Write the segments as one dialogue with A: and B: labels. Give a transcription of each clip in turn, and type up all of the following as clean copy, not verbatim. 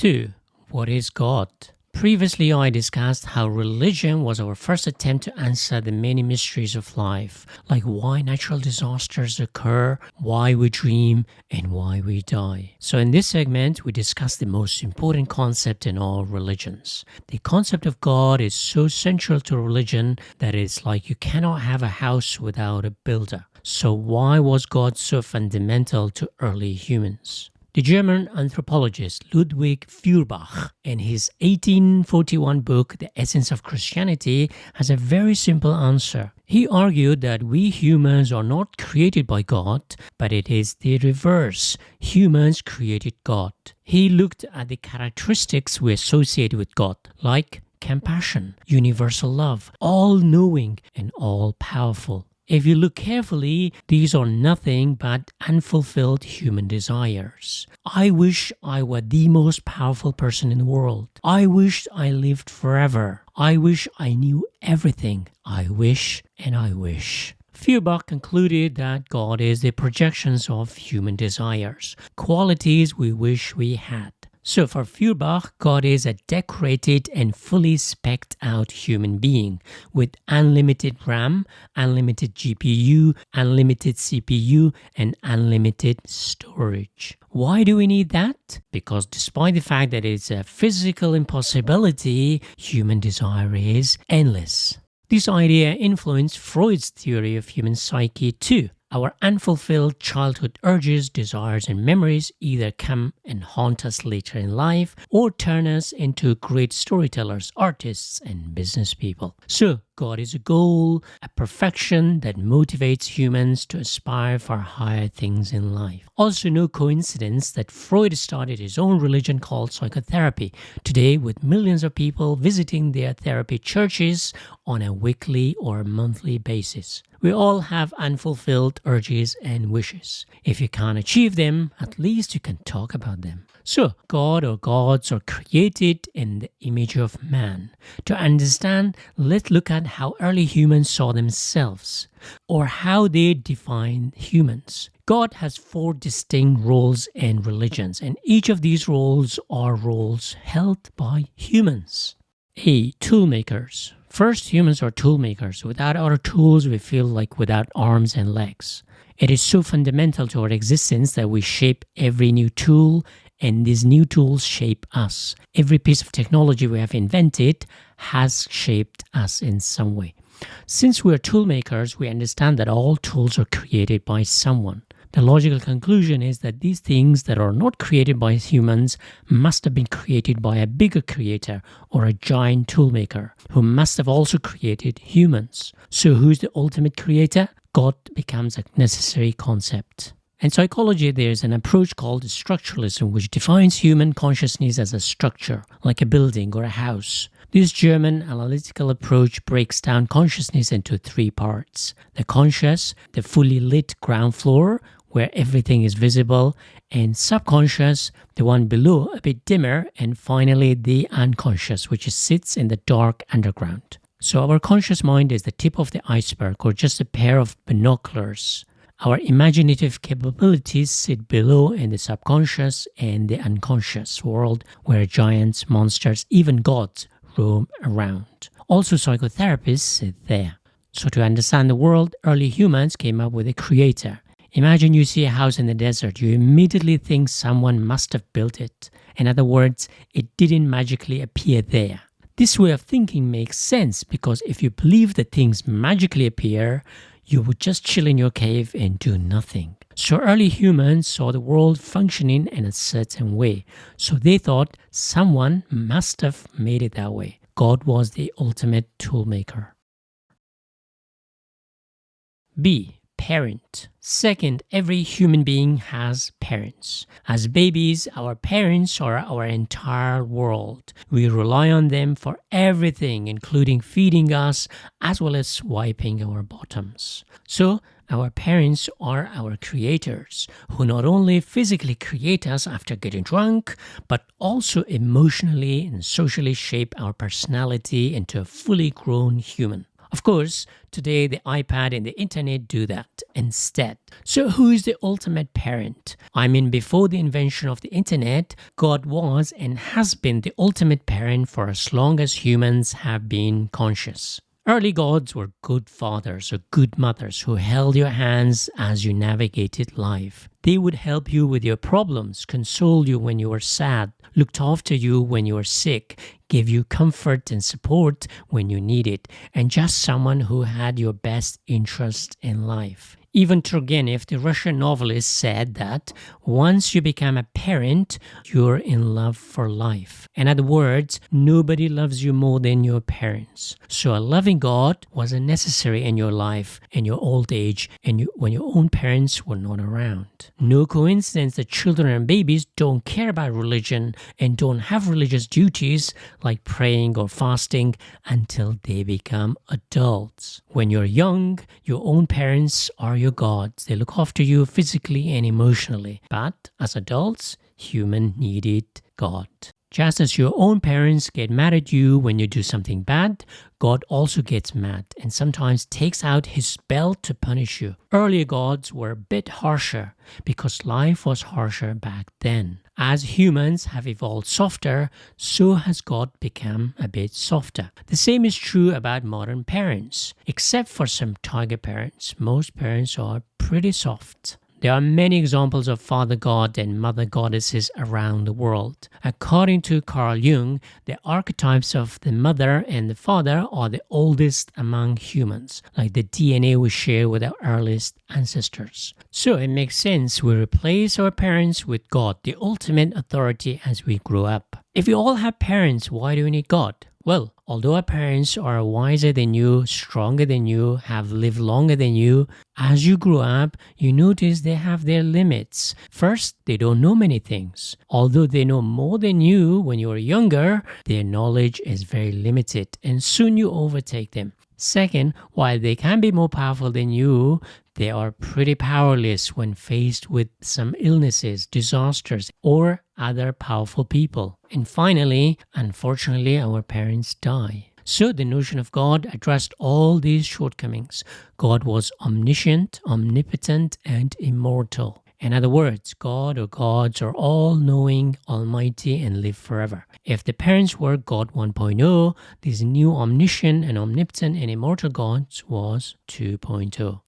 A: 2. What is God? Previously, I discussed how religion was our first attempt to answer the many mysteries of life, like why natural disasters occur, why we dream, and why we die. So in this segment, we discuss the most important concept in all religions. The concept of God is so central to religion that it's like you cannot have a house without a builder. So why was God so fundamental to early humans? The German anthropologist Ludwig Feuerbach, in his 1841 book The Essence of Christianity, has a very simple answer. He argued that we humans are not created by God, but it is the reverse. Humans created God. He looked at the characteristics we associate with God, like compassion, universal love, all-knowing, and all-powerful. If you look carefully, these are nothing but unfulfilled human desires. I wish I were the most powerful person in the world. I wish I lived forever. I wish I knew everything. I wish and I wish. Feuerbach concluded that God is the projections of human desires, qualities we wish we had. So for Feuerbach, God is a decorated and fully spec'd out human being with unlimited RAM, unlimited GPU, unlimited CPU, and unlimited storage. Why do we need that? Because despite the fact that it's a physical impossibility, human desire is endless. This idea influenced Freud's theory of human psyche too. Our unfulfilled childhood urges, desires, and memories either come and haunt us later in life or turn us into great storytellers, artists, and business people. So, God is a goal, a perfection that motivates humans to aspire for higher things in life. Also, no coincidence that Freud started his own religion called psychotherapy, today with millions of people visiting their therapy churches on a weekly or monthly basis. We all have unfulfilled urges and wishes. If you can't achieve them, at least you can talk about them. So, God or gods are created in the image of man. To understand, let's look at how early humans saw themselves, or how they defined humans. God has 4 distinct roles in religions, and each of these roles are roles held by humans. A. Toolmakers. First, humans are toolmakers. Without our tools, we feel like without arms and legs. It is so fundamental to our existence that we shape every new tool, and these new tools shape us. Every piece of technology we have invented has shaped us in some way. Since we are toolmakers, we understand that all tools are created by someone. The logical conclusion is that these things that are not created by humans must have been created by a bigger creator or a giant toolmaker who must have also created humans. So who's the ultimate creator? God becomes a necessary concept. In psychology, there is an approach called structuralism, which defines human consciousness as a structure, like a building or a house. This German analytical approach breaks down consciousness into 3 parts. The conscious, the fully lit ground floor, where everything is visible, and subconscious, the one below, a bit dimmer, and finally the unconscious, which sits in the dark underground. So our conscious mind is the tip of the iceberg, or just a pair of binoculars. Our imaginative capabilities sit below in the subconscious and the unconscious world, where giants, monsters, even gods roam around. Also, psychotherapists sit there. So to understand the world, early humans came up with a creator. Imagine you see a house in the desert. You immediately think someone must have built it. In other words, it didn't magically appear there. This way of thinking makes sense because if you believe that things magically appear, you would just chill in your cave and do nothing. So early humans saw the world functioning in a certain way. So they thought someone must have made it that way. God was the ultimate toolmaker. B. Parent. Second, every human being has parents. As babies, our parents are our entire world. We rely on them for everything, including feeding us as well as wiping our bottoms. So, our parents are our creators, who not only physically create us after getting drunk, but also emotionally and socially shape our personality into a fully grown human. Of course, today the iPad and the internet do that instead. So who is the ultimate parent? I mean, before the invention of the internet, God was and has been the ultimate parent for as long as humans have been conscious. Early gods were good fathers or good mothers who held your hands as you navigated life. They would help you with your problems, console you when you were sad, looked after you when you were sick, gave you comfort and support when you need it, and just someone who had your best interest in life. Even Turgenev, the Russian novelist, said that once you become a parent, you're in love for life. In other words, nobody loves you more than your parents. So a loving God was necessary in your life, in your old age, and when your own parents were not around. No coincidence that children and babies don't care about religion and don't have religious duties like praying or fasting until they become adults. When you're young, your own parents are your gods. They look after you physically and emotionally. But as adults, human needed God. Just as your own parents get mad at you when you do something bad, God also gets mad and sometimes takes out his belt to punish you. Earlier gods were a bit harsher because life was harsher back then. As humans have evolved softer, so has God become a bit softer. The same is true about modern parents. Except for some tiger parents, most parents are pretty soft. There are many examples of father god and mother goddesses around the world. According to Carl Jung, the archetypes of the mother and the father are the oldest among humans, like the DNA we share with our earliest ancestors. So it makes sense we replace our parents with God, the ultimate authority, as we grow up. If we all have parents, why do we need God? Well, although our parents are wiser than you, stronger than you, have lived longer than you, as you grow up, you notice they have their limits. First, they don't know many things. Although they know more than you when you were younger, their knowledge is very limited and soon you overtake them. Second, while they can be more powerful than you, they are pretty powerless when faced with some illnesses, disasters, or other powerful people. And finally, unfortunately, our parents die. So the notion of God addressed all these shortcomings. God was omniscient, omnipotent, and immortal. In other words, God or gods are all-knowing, almighty, and live forever. If the parents were God 1.0, this new omniscient and omnipotent and immortal God was 2.0.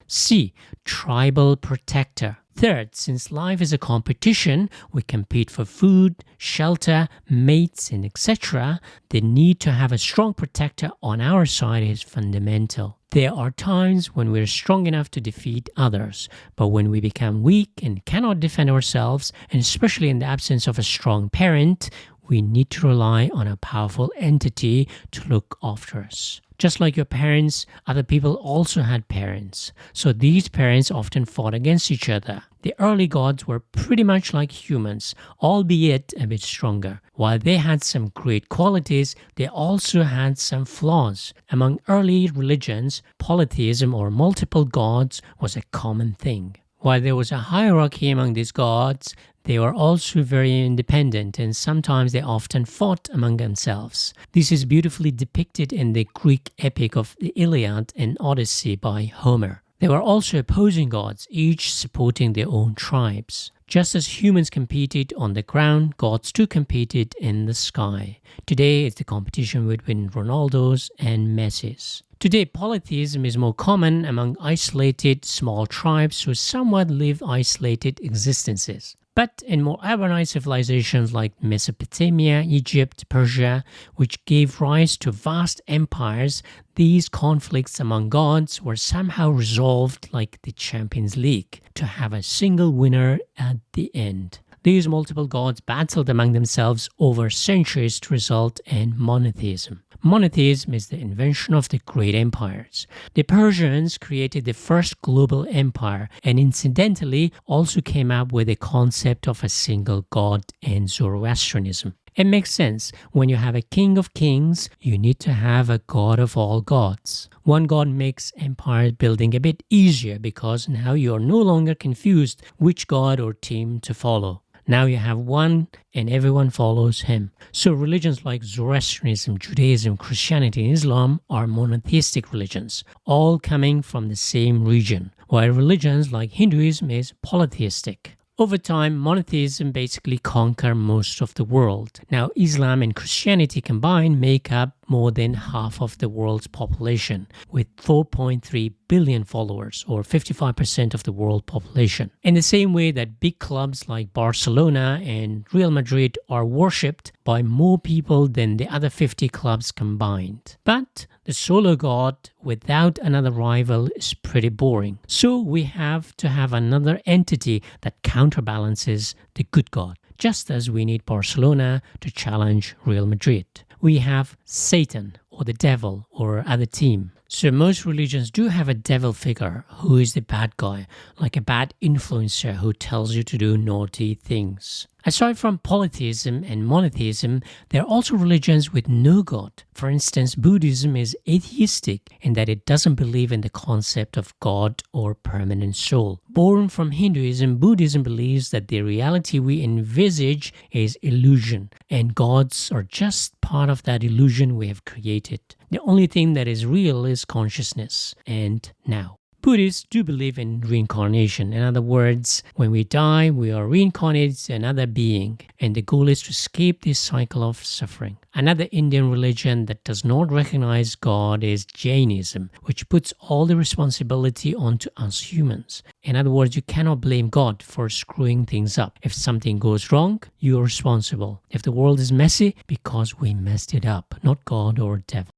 A: C. Tribal protector. Third, since life is a competition, we compete for food, shelter, mates, and etc., the need to have a strong protector on our side is fundamental. There are times when we're strong enough to defeat others, but when we become weak and cannot defend ourselves, and especially in the absence of a strong parent, we need to rely on a powerful entity to look after us. Just like your parents, other people also had parents. So these parents often fought against each other. The early gods were pretty much like humans, albeit a bit stronger. While they had some great qualities, they also had some flaws. Among early religions, polytheism or multiple gods was a common thing. While there was a hierarchy among these gods, they were also very independent and sometimes they often fought among themselves. This is beautifully depicted in the Greek epic of the Iliad and Odyssey by Homer. There were also opposing gods, each supporting their own tribes. Just as humans competed on the ground, gods too competed in the sky. Today it's the competition between Ronaldos and Messis. Today, polytheism is more common among isolated small tribes who somewhat live isolated existences. But in more urbanized civilizations like Mesopotamia, Egypt, Persia, which gave rise to vast empires, these conflicts among gods were somehow resolved like the Champions League, to have a single winner at the end. These multiple gods battled among themselves over centuries to result in monotheism. Monotheism is the invention of the great empires. The Persians created the first global empire and incidentally also came up with the concept of a single god in Zoroastrianism. It makes sense. When you have a king of kings, you need to have a god of all gods. One god makes empire building a bit easier because now you are no longer confused which god or team to follow. Now you have one and everyone follows him. So religions like Zoroastrianism, Judaism, Christianity, and Islam are monotheistic religions, all coming from the same region, while religions like Hinduism is polytheistic. Over time, monotheism basically conquered most of the world. Now, Islam and Christianity combined make up more than half of the world's population, with 4.3 billion followers, or 55% of the world population. In the same way that big clubs like Barcelona and Real Madrid are worshipped by more people than the other 50 clubs combined. But the solo god without another rival is pretty boring. So we have to have another entity that counterbalances the good god, just as we need Barcelona to challenge Real Madrid. We have Satan, or the devil, or other team. So most religions do have a devil figure who is the bad guy, like a bad influencer who tells you to do naughty things. Aside from polytheism and monotheism, there are also religions with no god. For instance, Buddhism is atheistic in that it doesn't believe in the concept of God or permanent soul. Born from Hinduism, Buddhism believes that the reality we envisage is illusion, and gods are just part of that illusion we have created. The only thing that is real is consciousness and now. Buddhists do believe in reincarnation. In other words, when we die, we are reincarnated to another being, and the goal is to escape this cycle of suffering. Another Indian religion that does not recognize God is Jainism, which puts all the responsibility onto us humans. In other words, you cannot blame God for screwing things up. If something goes wrong, you are responsible. If the world is messy, because we messed it up, not God or devil.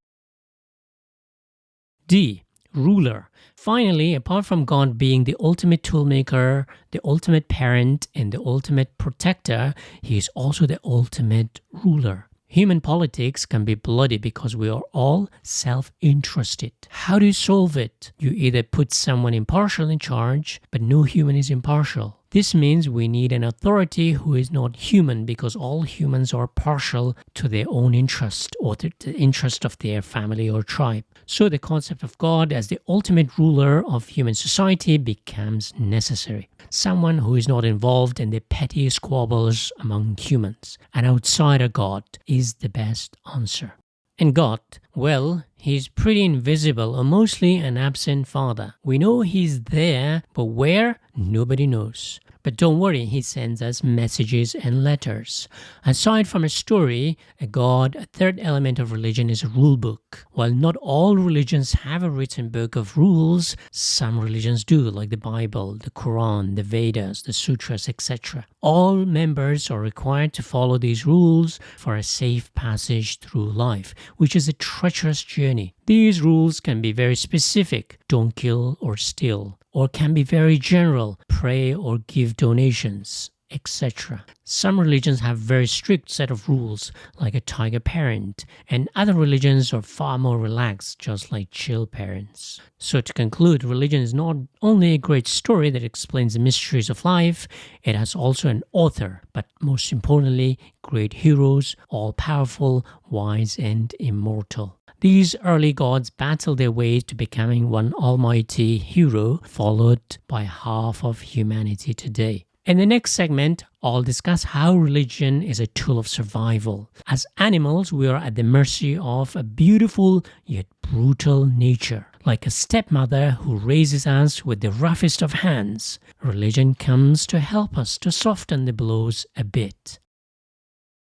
A: D. Ruler. Finally, apart from God being the ultimate toolmaker, the ultimate parent, and the ultimate protector, he is also the ultimate ruler. Human politics can be bloody because we are all self-interested. How do you solve it? You either put someone impartial in charge, but no human is impartial. This means we need an authority who is not human, because all humans are partial to their own interest or to the interest of their family or tribe. So the concept of God as the ultimate ruler of human society becomes necessary. Someone who is not involved in the petty squabbles among humans. An outsider God is the best answer. And God, well, he's pretty invisible or mostly an absent father. We know he's there, but where? Nobody knows. But don't worry, he sends us messages and letters. Aside from a story, a god, a third element of religion is a rule book. While not all religions have a written book of rules, some religions do, like the Bible, the Quran, the Vedas, the Sutras, etc. All members are required to follow these rules for a safe passage through life, which is a treacherous journey. These rules can be very specific, don't kill or steal, or can be very general, pray or give donations, etc. Some religions have very strict set of rules, like a tiger parent, and other religions are far more relaxed, just like chill parents. So to conclude, religion is not only a great story that explains the mysteries of life, it has also an author, but most importantly, great heroes, all-powerful, wise, and immortal. These early gods battled their way to becoming one almighty hero, followed by half of humanity today. In the next segment, I'll discuss how religion is a tool of survival. As animals, we are at the mercy of a beautiful yet brutal nature. Like a stepmother who raises us with the roughest of hands, religion comes to help us to soften the blows a bit.